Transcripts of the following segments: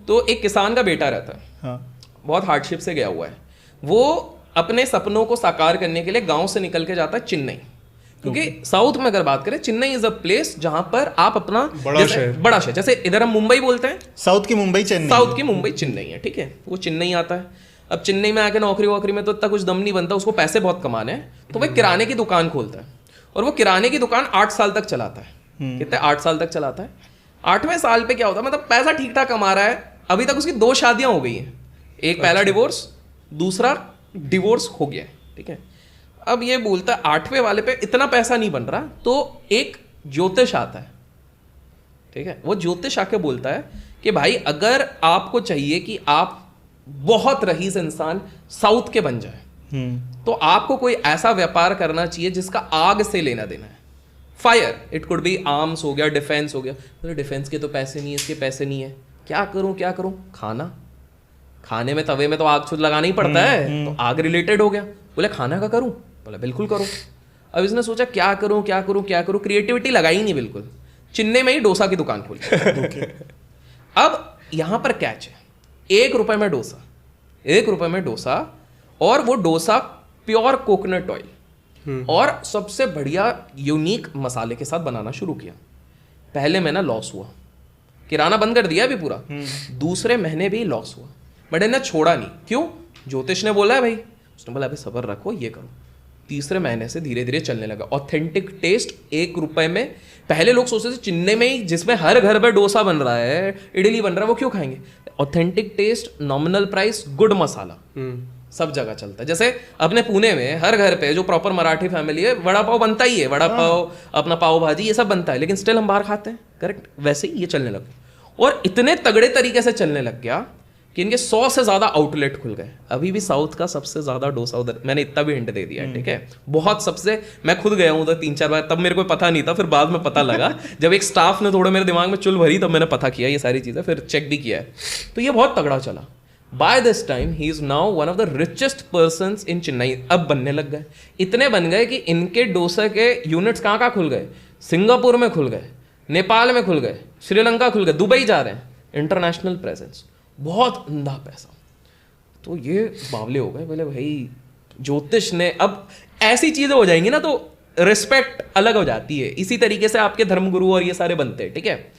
तो एक किसान का बेटा रहता है, हाँ, बहुत हार्डशिप से गया हुआ है। वो अपने सपनों को साकार करने के लिए गांव से निकल के जाता है चेन्नई, क्योंकि साउथ में अगर बात करें चेन्नई इज अ प्लेस जहां पर आप अपना बड़ा शहर, जैसे इधर हम मुंबई बोलते हैं, साउथ की मुंबई चेन्नई, साउथ की मुंबई चेन्नई है, ठीक है। वो चेन्नई आता है, अब चेन्नई में आके नौकरी वोकरी में तो इतना कुछ दम नहीं बनता, उसको पैसे बहुत कमाने हैं, तो वह किराने की दुकान खोलता है। और वो किराने की दुकान 8 साल तक चलाता है। कितने? 8 साल तक चलाता है। 8वें साल पे क्या होता है, मतलब पैसा ठीक ठाक कमा रहा है, अभी तक उसकी 2 शादियां हो गई हैं। एक पहला डिवोर्स, दूसरा डिवोर्स हो गया है, ठीक है। अब ये बोलता है 8वें वाले पे इतना पैसा नहीं बन रहा, तो एक ज्योतिष आता है, ठीक है। वो ज्योतिष आके बोलता है कि भाई अगर आपको चाहिए कि आप बहुत रईस इंसान साउथ के बन जाए, तो आपको कोई ऐसा व्यापार करना चाहिए जिसका आग से लेना देना है। Fire, it could be arms हो गया, डिफेंस हो गया। तो डिफेंस के तो पैसे नहीं है, इसके पैसे नहीं है, क्या करूं? खाने में तवे में तो आग लगाना ही पड़ता है, तो आग रिलेटेड हो गया। बोले खाना का करूं? बोले बिल्कुल करो। अब इसने सोचा क्या करूं, क्रिएटिविटी लगाई नहीं बिल्कुल। चेन्नई में ही डोसा की दुकान खोली। अब यहां पर कैच है, 1 रुपए में डोसा, 1 रुपए में डोसा, और वो डोसा प्योर कोकोनट ऑयल और सबसे बढ़िया यूनिक मसाले के साथ बनाना शुरू किया। पहले महीना लॉस हुआ, किराना बंद कर दिया अभी पूरा। दूसरे महीने भी लॉस हुआ, बट इन्हें छोड़ा नहीं। क्यों? ज्योतिष ने बोला है भाई, उसने बोला अभी सब्र रखो, ये करो। तीसरे महीने से धीरे धीरे चलने लगा। ऑथेंटिक टेस्ट 1 रुपए में। पहले लोग सोचते थे चेन्नई में ही, जिसमें हर घर पर डोसा बन रहा है, इडली बन रहा है, वो क्यों खाएंगे? Authentic taste, nominal price, good masala, सब जगह चलता है। जैसे अपने पुणे में हर घर पे जो प्रॉपर मराठी फैमिली है, वड़ा पाव बनता ही है, वड़ा पाव, अपना पाव भाजी, ये सब बनता है, लेकिन स्टिल हम बाहर खाते हैं, करेक्ट। वैसे ही ये चलने लगा, और इतने तगड़े तरीके से चलने लग गया कि इनके 100 से ज्यादा आउटलेट खुल गए। अभी भी साउथ का सबसे ज्यादा डोसा उधर, मैंने इतना भी हिंट दे दिया है, ठीक है। बहुत सबसे, मैं खुद गया हूँ उधर 3-4 बार, तब मेरे को पता नहीं था, फिर बाद में पता लगा जब एक स्टाफ ने थोड़ा मेरे दिमाग में चुल भरी, तब मैंने पता किया ये सारी चीजें, फिर चेक भी किया है। तो ये बहुत तगड़ा चला। By this time he is now one of the richest persons in Chennai. अब बनने लग गए, इतने बन गए कि इनके डोसा के यूनिट्स कहाँ खुल गए? सिंगापुर में खुल गए, नेपाल में खुल गए, श्रीलंका खुल गए, दुबई जा रहे हैं। इंटरनेशनल प्रेजेंस, बहुत अंधा पैसा। तो ये बावले हो गए, बोले भाई ज्योतिष ने, अब ऐसी चीजें हो जाएंगी ना तो रिस्पेक्ट अलग हो जाती है। इसी तरीके से आपके धर्मगुरु और ये सारे बनते हैं, ठीक है।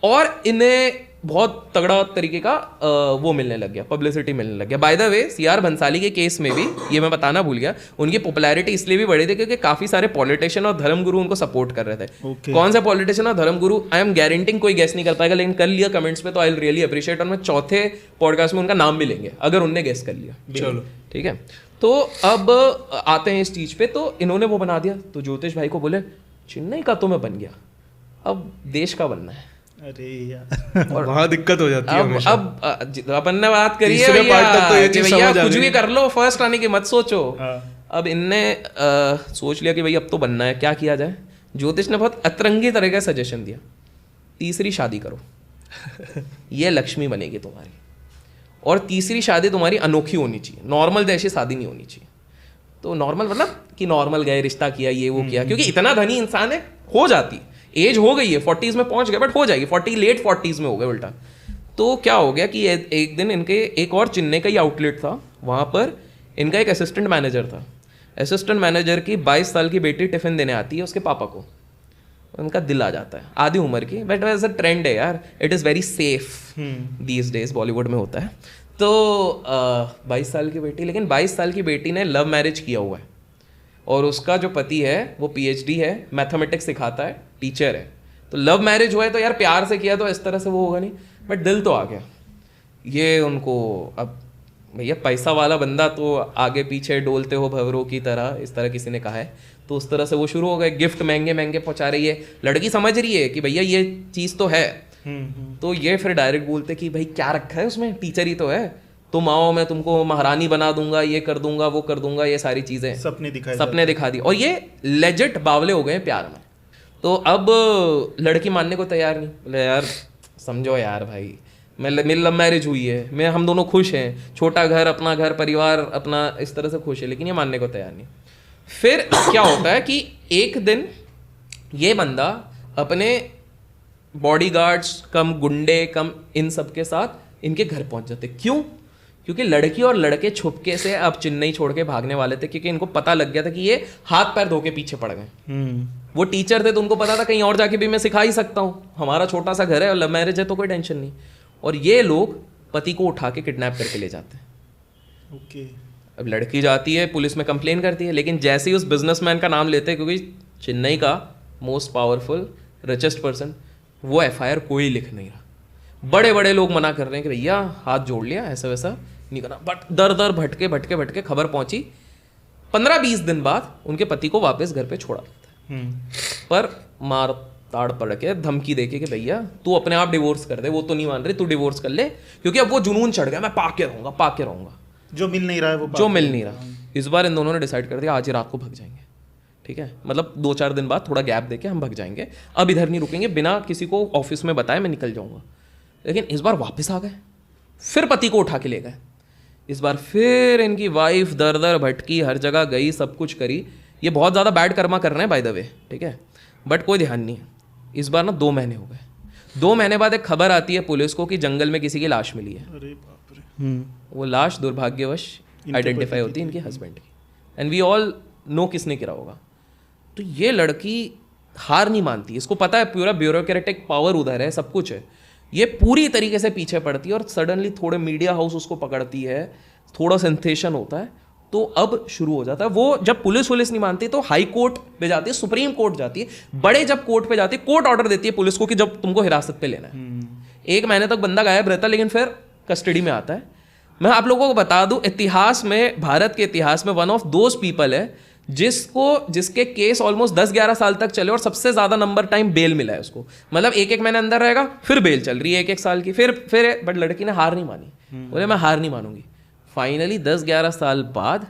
और इन्हें बहुत तगड़ा तरीके का वो मिलने लग गया, पब्लिसिटी मिलने लग गया। By the way, CR Bhansali के केस में भी, ये मैं बताना भूल गया, उनकी पॉपुलैरिटी इसलिए भी बढ़ी थी क्योंकि काफी सारे पॉलिटिशियन और धर्मगुरु उनको सपोर्ट कर रहे थे। कौन से पॉलिटिशियन और धर्मगुरु, आई एम गारंटिंग कोई गेस नहीं कर पाएगा, लेकिन कर लिया कमेंट्स में तो आई रियली अप्रिशिएट, और मैं चौथे पॉडकास्ट में उनका नाम भी लेंगे अगर उनने गेस कर लिया। चलो ठीक है। तो अब आते हैं इस चीज पे, तो इन्होंने वो बना दिया, तो ज्योतिष भाई को बोले चेन्नई का तो मैं बन गया, अब देश का बनना है। अरे यार, और वहाँ दिक्कत हो जाती है हमेशा। अब अपन ने बात करी है भैया, कुछ भी कर लो, फर्स्ट आने की मत सोचो। अब इनने सोच लिया कि भाई अब तो बनना है, क्या किया जाए। ज्योतिष ने बहुत अतरंगी तरह का सजेशन दिया, तीसरी शादी करो, ये लक्ष्मी बनेगी तुम्हारी, और तीसरी शादी तुम्हारी अनोखी होनी चाहिए, नॉर्मल जैसी शादी नहीं होनी चाहिए। तो नॉर्मल मतलब कि नॉर्मल गए, रिश्ता किया, ये वो किया, क्योंकि इतना धनी इंसान है, हो जाती, एज हो गई है, 40s में पहुंच गए, बट हो जाएगी, 40 लेट 40s में हो गए उल्टा। तो क्या हो गया कि एक दिन इनके एक और चेन्नई का ही आउटलेट था, वहाँ पर इनका एक असिस्टेंट मैनेजर था। असिस्टेंट मैनेजर की 22 साल की बेटी टिफिन देने आती है उसके पापा को, उनका दिल आ जाता है, आधी उम्र की, बट वैसे ट्रेंड है यार, it is very safe these days, Bollywood में होता है। तो 22 साल की बेटी, लेकिन 22 साल की बेटी ने लव मैरिज किया हुआ है, और उसका जो पति है वो PhD है, मैथमेटिक्स सिखाता है, टीचर है। तो लव मैरिज हुआ है तो यार प्यार से किया तो इस तरह से वो होगा नहीं, बट दिल तो आ गया ये उनको। अब भैया पैसा वाला बंदा तो आगे पीछे डोलते हो भंवरों की तरह, इस तरह किसी ने कहा है, तो उस तरह से वो शुरू हो गए, गिफ्ट महंगे महंगे पहुंचा रही है, लड़की समझ रही है कि भैया ये चीज़ तो है। तो ये फिर डायरेक्ट बोलते कि भाई क्या रखा है उसमें, टीचर ही तो है, तुम आओ मैं तुमको महारानी बना दूंगा, ये कर दूंगा, वो कर दूंगा, ये सारी चीजें सपने दिखा दी, और ये लेजिट बावले हो गए प्यार में। तो अब लड़की मानने को तैयार नहीं, बोले यार समझो यार भाई, मेरी लव मैरिज हुई है, हम दोनों खुश हैं, छोटा घर, अपना घर परिवार अपना, इस तरह से खुश है, लेकिन ये मानने को तैयार नहीं। फिर क्या होता है कि एक दिन ये बंदा अपने बॉडीगार्ड्स कम गुंडे कम इन सब के साथ इनके घर पहुंच जाते। क्यों? क्योंकि लड़की और लड़के छुपके से अब चेन्नई छोड़ के भागने वाले थे, क्योंकि इनको पता लग गया था कि ये हाथ पैर धो के पीछे पड़ गए। वो टीचर थे तो उनको पता था कहीं और जाके भी मैं सिखा ही सकता हूँ, हमारा छोटा सा घर है और लव मैरिज है तो कोई टेंशन नहीं। और ये लोग पति को उठा के किडनैप करके ले जाते हैं। ओके। अब लड़की जाती है, पुलिस में कंप्लेन करती है, लेकिन जैसे ही उस बिजनेसमैन का नाम लेते हैं, क्योंकि चेन्नई का मोस्ट पावरफुल रिचेस्ट पर्सन, वो एफआईआर कोई लिख नहीं रहा। बड़े बड़े लोग मना कर रहे हैं कि भैया हाथ जोड़ लिया, ऐसा वैसा नहीं करना। बट दर दर भटके भटके भटके खबर पहुंची, 15-20 दिन बाद उनके पति को वापस घर पे छोड़ा देता है। पर मार ताड़ पड़ के धमकी देके कि भैया तू अपने आप डिवोर्स कर दे, वो तो नहीं मान रही, तू डिवोर्स कर ले, क्योंकि अब वो जुनून चढ़ गया, मैं पाके रहूंगा। जो मिल नहीं रहा है वो जो मिल नहीं रहा। इस बार इन दोनों ने डिसाइड कर दिया आज ही रात को भाग जाएंगे, ठीक है, मतलब 2-4 दिन बाद थोड़ा गैप देके हम भाग जाएंगे, अब इधर नहीं रुकेंगे, बिना किसी को ऑफिस में बताए मैं निकल जाऊंगा। लेकिन इस बार वापस आ गए, फिर पति को उठा के ले गए। इस बार फिर इनकी वाइफ दर दर भटकी, हर जगह गई, सब कुछ करी। ये बहुत ज़्यादा बैड कर्मा कर रहे हैं बाय द वे, ठीक है, बट कोई ध्यान नहीं है। इस बार ना 2 महीने हो गए। 2 महीने बाद एक खबर आती है पुलिस को कि जंगल में किसी की लाश मिली है। अरे बाप रे। वो लाश दुर्भाग्यवश आइडेंटिफाई होती है इनके हस्बैंड की, एंड वी ऑल नो किसने गिरा होगा। तो ये लड़की हार नहीं मानती, इसको पता है पूरा ब्यूरोक्रेटिक पावर उधर है, सब कुछ है, ये पूरी तरीके से पीछे पड़ती है। और सडनली थोड़े मीडिया हाउस उसको पकड़ती है, थोड़ा सेंसेशन होता है, तो अब शुरू हो जाता है। वो जब पुलिस नहीं मानती तो हाई कोर्ट पे जाती है, सुप्रीम कोर्ट जाती है, बड़े जब कोर्ट पे जाती है, कोर्ट ऑर्डर देती है पुलिस को कि जब तुमको हिरासत पे लेना है। 1 महीने तक बंदा गायब रहता है, लेकिन फिर कस्टडी में आता है। मैं आप लोगों को बता दूं, इतिहास में, भारत के इतिहास में वन ऑफ दोज पीपल है जिसके केस ऑलमोस्ट 10-11 साल तक चले और सबसे ज्यादा नंबर टाइम बेल मिला है उसको। मतलब 1-1 महीने अंदर रहेगा, फिर बेल चल रही है 1-1 साल की, फिर बट लड़की ने हार नहीं मानी, बोले मैं हार नहीं मानूंगी। फाइनली 10-11 साल बाद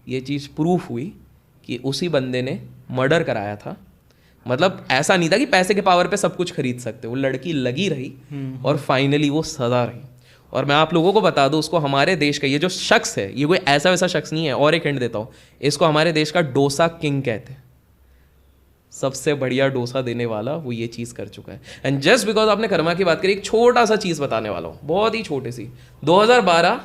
ये चीज़ प्रूफ हुई कि उसी बंदे ने मर्डर कराया था। मतलब ऐसा नहीं था कि पैसे के पावर पे सब कुछ खरीद सकते, वो लड़की लगी रही और फाइनली वो सजा रही। और मैं आप लोगों को बता दूं, उसको हमारे देश का ये जो शख्स है, ये कोई ऐसा वैसा शख्स नहीं है। और एक हिंट देता हूँ, इसको हमारे देश का डोसा किंग कहते हैं। सबसे बढ़िया डोसा देने वाला वो ये चीज़ कर चुका है। एंड जस्ट बिकॉज आपने कर्मा की बात करी, एक छोटा सा चीज़ बताने वाला हूँ, बहुत ही छोटी सी। 2012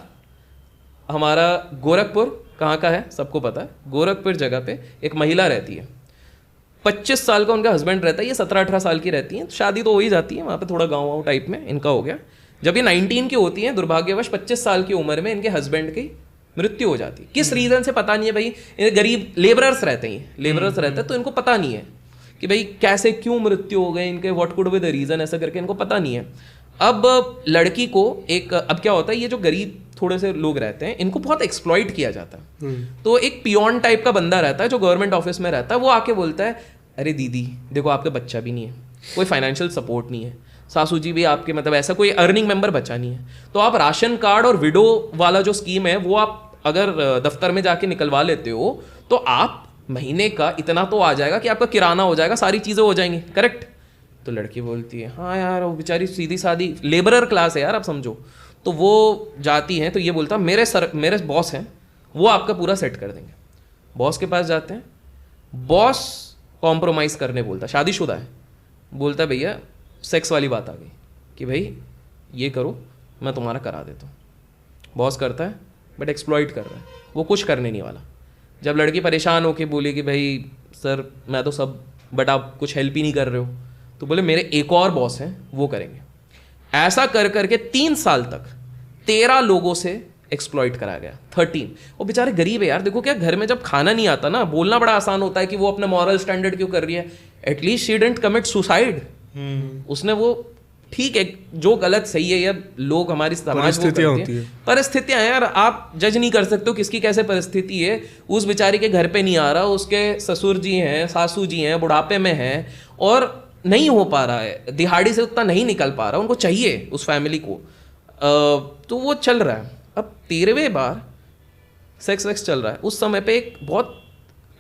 हमारा गोरखपुर कहाँ का है सबको पता है, गोरखपुर जगह पे एक महिला रहती है, 25 साल का उनका हस्बैंड रहता है, ये 17-18 साल की रहती हैं। शादी तो हो ही जाती है वहाँ पे, थोड़ा गाँव टाइप में इनका हो गया। जब ये 19 की होती हैं, दुर्भाग्यवश 25 साल की उम्र में इनके हस्बैंड की मृत्यु हो जाती है। किस रीज़न से पता नहीं है भाई, गरीब लेबरर्स रहते हैं, लेबरर्स रहते हैं, तो इनको पता नहीं है कि भाई कैसे क्यों मृत्यु हो गई इनके, what could be the reason, ऐसा करके इनको पता नहीं है। अब लड़की को अब क्या होता है, ये जो गरीब थोड़े से लोग रहते हैं इनको बहुत एक्सप्लॉइट किया जाता है। तो एक पियोन टाइप का बंदा रहता है जो गवर्नमेंट ऑफिस में रहता है, वो आके बोलता है अरे दीदी देखो आपका बच्चा भी नहीं है, कोई फाइनेंशियल सपोर्ट नहीं है, सासू जी भी आपके मतलब ऐसा कोई अर्निंग मेंबर बचा नहीं है, तो आप राशन कार्ड और विडो वाला जो स्कीम है वो आप अगर दफ्तर में जाके निकलवा लेते हो तो आप महीने का इतना तो आ जाएगा कि आपका किराना हो जाएगा, सारी चीज़ें हो जाएंगी, करेक्ट। तो लड़की बोलती है हाँ यार, वो बेचारी सीधी सादी लेबरर क्लास है यार, आप समझो। तो वो जाती हैं, तो ये बोलता मेरे बॉस हैं, वो आपका पूरा सेट कर देंगे। बॉस के पास जाते हैं, बॉस कॉम्प्रोमाइज़ करने बोलता, शादीशुदा है, बोलता भैया सेक्स वाली बात आ गई कि भाई ये करो मैं तुम्हारा करा देता हूँ। बॉस करता है बट एक्सप्लॉइट कर रहा है, वो कुछ करने नहीं वाला। जब लड़की परेशान होके बोली कि भाई सर मैं तो सब, बट आप कुछ हेल्प ही नहीं कर रहे हो, तो बोले मेरे एक और बॉस हैं वो करेंगे। ऐसा कर करके 3 साल तक 13 लोगों से एक्सप्लॉइट कराया गया। 13। वो बेचारे गरीब है यार, देखो क्या घर में जब खाना नहीं आता ना, बोलना बड़ा आसान होता है कि वो अपना मॉरल स्टैंडर्ड क्यों कर रही है, at least she didn't commit suicide. उसने वो ठीक है, जो गलत सही है या लोग हमारी समाज परिस्थितियां हैं यार, आप जज नहीं कर सकते हो किसकी कैसे परिस्थिति है। उस बेचारी के घर पे नहीं आ रहा, उसके ससुर जी हैं, सासू जी हैं, बुढ़ापे में हैं और नहीं हो पा रहा है, दिहाड़ी से उतना नहीं निकल पा रहा, उनको चाहिए उस फैमिली को, तो वो चल रहा है। अब 13वें बार सेक्स वेक्स चल रहा है, उस समय पे एक बहुत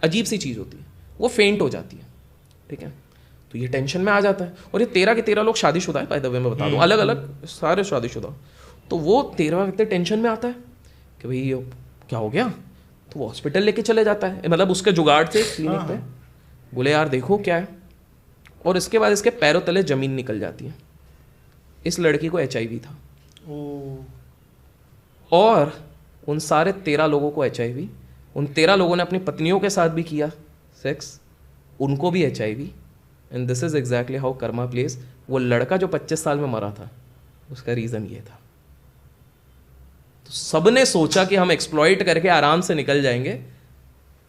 अजीब सी चीज़ होती है, वो फेंट हो जाती है, ठीक है। तो ये टेंशन में आ जाता है, और ये 13 के 13 लोग शादीशुदा है, बाय द वे मैं बता दूं, अलग अलग सारे शादीशुदा। तो वो 13वां व्यक्ति टेंशन में आता है कि भाई ये क्या हो गया, तो वो हॉस्पिटल लेके चले जाता है, मतलब उसके जुगाड़ से क्लिनिक पे, बोले यार देखो क्या है, और इसके बाद इसके पैरों तले जमीन निकल जाती है। इस लड़की को HIV था। और उन सारे 13 लोगों को HIV, उन 13 लोगों ने अपनी पत्नियों के साथ भी किया सेक्स, उनको भी HIV। And this is exactly how Karma place. वो लड़का जो 25 साल में मरा था, उसका रीजन ये था। तो सबने सोचा कि हम एक्सप्लॉइट करके आराम से निकल जाएंगे।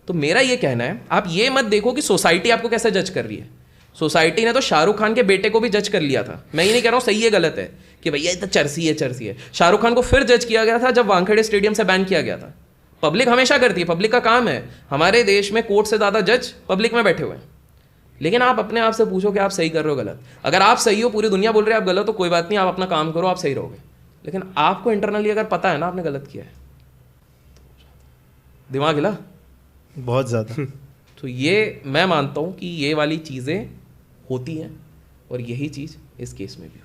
तो मेरा ये कहना है, आप ये मत देखो कि सोसाइटी आपको कैसे जज कर रही है। सोसाइटी ने तो शाहरुख खान के बेटे को भी जज कर लिया था। मैं ये नहीं कह रहा हूँ सही है गलत है कि भैया ये तो चर्सी है, चर्सी है। शाहरुख खान को फिर जज किया गया था जब वानखेड़े स्टेडियम से बैन किया गया था। पब्लिक हमेशा करती है, पब्लिक का काम है। हमारे देश में कोर्ट से ज़्यादा जज पब्लिक में बैठे हुए हैं। लेकिन आप अपने आप से पूछो कि आप सही कर रहे हो गलत। अगर आप सही हो, पूरी दुनिया बोल रही है आप गलत हो, कोई बात नहीं, आप अपना काम करो, आप सही रहोगे। लेकिन आपको इंटरनली अगर पता है ना आपने गलत किया है, दिमाग हिला बहुत ज़्यादा। तो ये मैं मानता हूँ कि ये वाली चीज़ें होती हैं, और यही चीज़ इस केस में भी